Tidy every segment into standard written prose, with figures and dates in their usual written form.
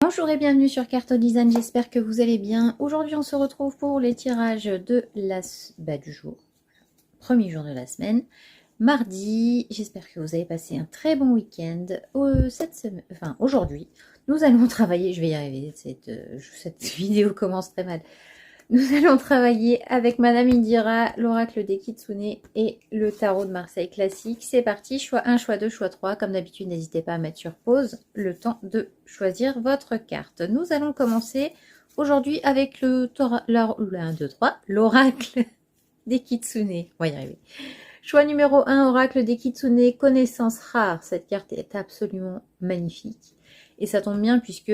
Bonjour et bienvenue sur Carte Design, j'espère que vous allez bien. Aujourd'hui on se retrouve pour les tirages de du jour, premier jour de la semaine, mardi. J'espère que vous avez passé un très bon week-end. Aujourd'hui, nous allons travailler, je vais y arriver, cette vidéo commence très mal. Nous allons travailler avec Madame Indira, l'oracle des Kitsune et le tarot de Marseille classique. C'est parti, choix 1, choix 2, choix 3. Comme d'habitude, n'hésitez pas à mettre sur pause le temps de choisir votre carte. Nous allons commencer aujourd'hui avec l'oracle des Kitsune. On va y arriver. Choix numéro 1, oracle des Kitsune, connaissance rare. Cette carte est absolument magnifique. Et ça tombe bien puisque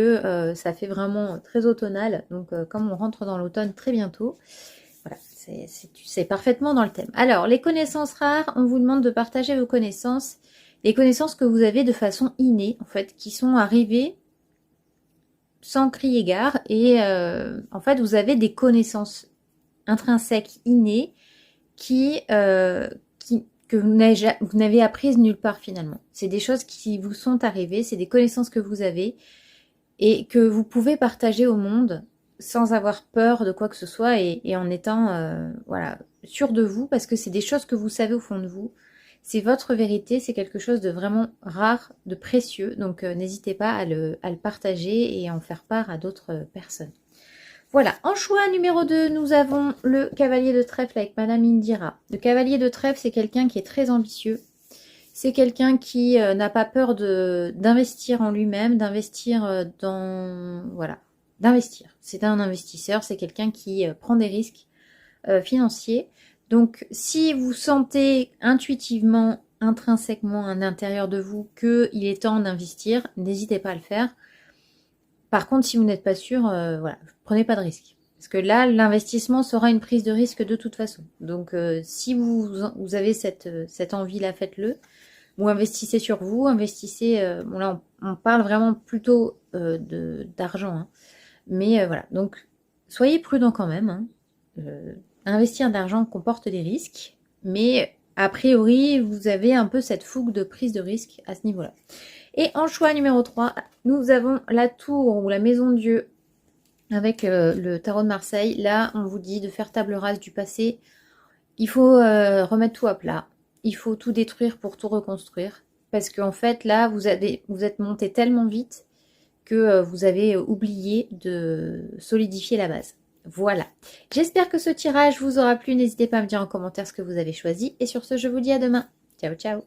ça fait vraiment très automnal. Donc comme on rentre dans l'automne très bientôt, voilà, c'est parfaitement dans le thème. Alors, les connaissances rares, on vous demande de partager vos connaissances. Les connaissances que vous avez de façon innée, en fait, qui sont arrivées sans crier gare. Et en fait, vous avez des connaissances intrinsèques, innées, que vous n'avez apprises nulle part finalement. C'est des choses qui vous sont arrivées, c'est des connaissances que vous avez et que vous pouvez partager au monde sans avoir peur de quoi que ce soit et en étant voilà, sûr de vous, parce que c'est des choses que vous savez au fond de vous. C'est votre vérité, c'est quelque chose de vraiment rare, de précieux, donc n'hésitez pas à le partager et à en faire part à d'autres personnes. Voilà, en choix numéro 2, nous avons le cavalier de trèfle avec Madame Indira. Le cavalier de trèfle, c'est quelqu'un qui est très ambitieux. C'est quelqu'un qui n'a pas peur d'investir en lui-même, d'investir Voilà, d'investir. C'est un investisseur, c'est quelqu'un qui prend des risques financiers. Donc, si vous sentez intuitivement, intrinsèquement à l'intérieur de vous qu'il est temps d'investir, n'hésitez pas à le faire. Par contre, si vous n'êtes pas sûr, voilà, prenez pas de risque. Parce que là, l'investissement sera une prise de risque de toute façon. Donc, si vous avez cette envie-là, faites-le. Ou investissez sur vous, investissez... bon, là, on parle vraiment plutôt d'argent. Hein. Mais voilà, donc, soyez prudent quand même. Hein. Investir d'argent comporte des risques. Mais, a priori, vous avez un peu cette fougue de prise de risque à ce niveau-là. Et en choix numéro 3, nous avons la tour ou la maison Dieu avec le tarot de Marseille. Là, on vous dit de faire table rase du passé. Il faut remettre tout à plat. Il faut tout détruire pour tout reconstruire. Parce qu'en fait, là, vous êtes monté tellement vite que vous avez oublié de solidifier la base. Voilà. J'espère que ce tirage vous aura plu. N'hésitez pas à me dire en commentaire ce que vous avez choisi. Et sur ce, je vous dis à demain. Ciao, ciao.